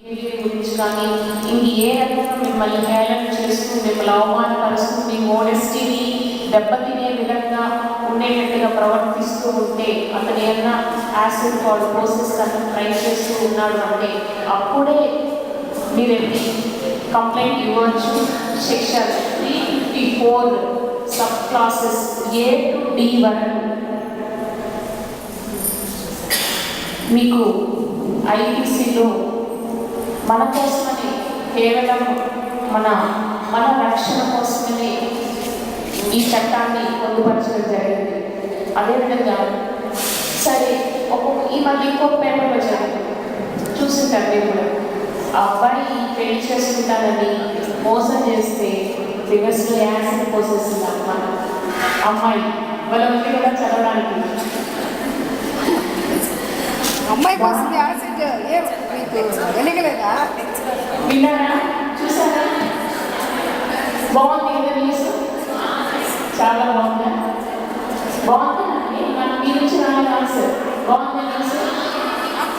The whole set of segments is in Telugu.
గురించి కానీ ఇంక ఏ రకంగా మిమ్మల్ని హేళన చేస్తూ మిమ్మల్ని అవమానపరుస్తూ మీ మోడెస్టీని దెబ్బతినే విధంగా ఉండేటట్టుగా ప్రవర్తిస్తూ ఉంటే అతను ఏమన్నా యాసిడ్ ఫాల్ ప్రోసెస్ అతను ట్రై చేస్తూ ఉన్నాడు అంటే అప్పుడే మీరు కంప్లైంట్ ఇవ్వచ్చు. Section 354 sub classes A to D వరకు మీకు ఐపీసీలో మన కోసమని కేవలం మన రక్షణ కోసమని ఈ చట్టాన్ని పొందుపరచడం జరిగింది. అదేవిధంగా సరే ఈ మళ్ళీ ఇంకొక పేపర్లో జరిగింది చూసింటారు మీరు కూడా. ఆ అబ్బాయి పెళ్లి చేసుకుంటానని మోసం చేస్తే రివర్స్లో యాసిడ్ పోసేసింది అమ్మాయి వాళ్ళ ఉంది కదా చదవడానికి. అమ్మాయి కోసం యాసిడ్ వెనకలేదా విన్నారా చూసారా? బాగుంది కదా న్యూస్, చాలా బాగుందా? బాగుందండి. నాకు మీ నుంచి రావాలి ఆన్సర్. బాగుంది న్యూస్.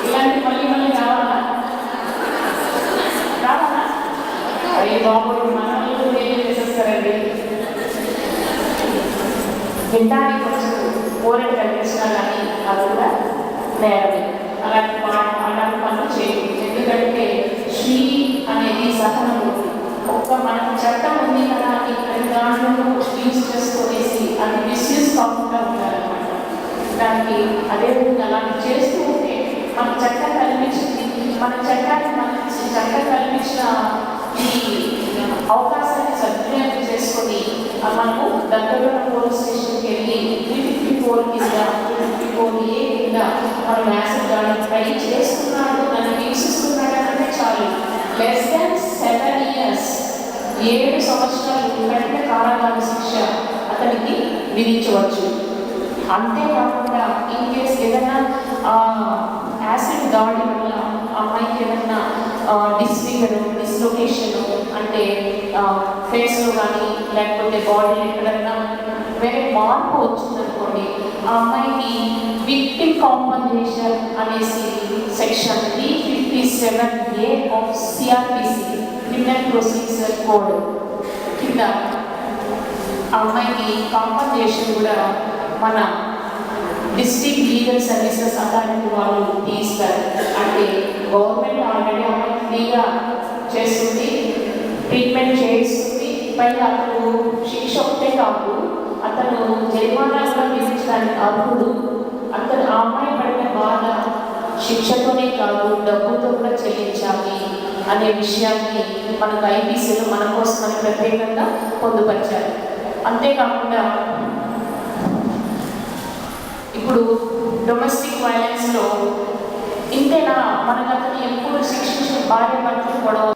ఇలాంటి మళ్ళీ మళ్ళీ రావాలా? అయ్యి బాబు మనల్ని ఏం చేసేస్తారండి. వినడానికి కొంచెం పోరాట కనిపించినా కానీ అది కూడా నేరమే. అలాంటి పనులు చేయదు. ఎందుకంటే శ్రీ అనేది సహనము. మనకు చట్టం ఉంది కదా ఇక్కడ దాంట్లో యూజ్ చేసుకునేసి అది మిస్యూజ్ కాకుండా ఉండాలన్నమాట. దానికి అదేవిధంగా అలాంటి చేస్తూ ఉంటే మనకు చట్టం కల్పించింది. మన చట్టం కల్పించిన ఈ అవకాశాన్ని సద్వినియోగం చేసుకొని మనము దగ్గర పోలీస్ స్టేషన్కి వెళ్ళి 354 కింద 354A కింద మనం యాసిడ్ గార్డెన్ ట్రై చేస్తున్నాడు, నన్ను హింసిస్తున్నాడు అంటే చాలు less than 7 years 7 సంవత్సరాలు కఠిన కారాగార శిక్ష అతనికి విధించవచ్చు. అంతేకాకుండా ఇన్ కేస్ ఏదైనా యాసిడ్ దాడి వల్ల అమ్మాయికి ఏదైనా డిస్లొకేషన్ అంటే ఫేస్లో కానీ లేకపోతే బాడీలో ఎక్కడైనా వేరే మార్పు వచ్చిందనుకోండి, ఆ అమ్మాయికి విక్టిమ్ కాంపన్సేషన్ అనేసి section 357A of CRPC criminal procedure code కింద ఆ అమ్మాయికి కాంపన్సేషన్ కూడా మన డిస్ట్రిక్ట్ లీగల్ సర్వీసెస్ అథారిటీ వాళ్ళు తీస్తారు. అంటే గవర్నమెంట్ ఆల్రెడీ అమ్మాయి ఫ్రీగా చేస్తుంది, ట్రీట్మెంట్ చేస్తుంది. పైగా అతను శిక్ష ఒకటే కాదు, అతను జరిమానా కూడా విధించడానికి అర్హుడు. అతను ఆ అమ్మాయి పడిన బాధ శిక్షతోనే కాదు డబ్బుతో కూడా చెల్లించాలి అనే విషయాన్ని మనకు ఐపీసీలో మన కోసం మనకు ప్రత్యేకంగా పొందుపరిచారు. అంతేకాకుండా ఇప్పుడు డొమెస్టిక్ వైలెన్స్లో ఇంతేనా మనకు అతను ఎప్పుడు శిక్షించిన భార్య భర్తలు గొడవ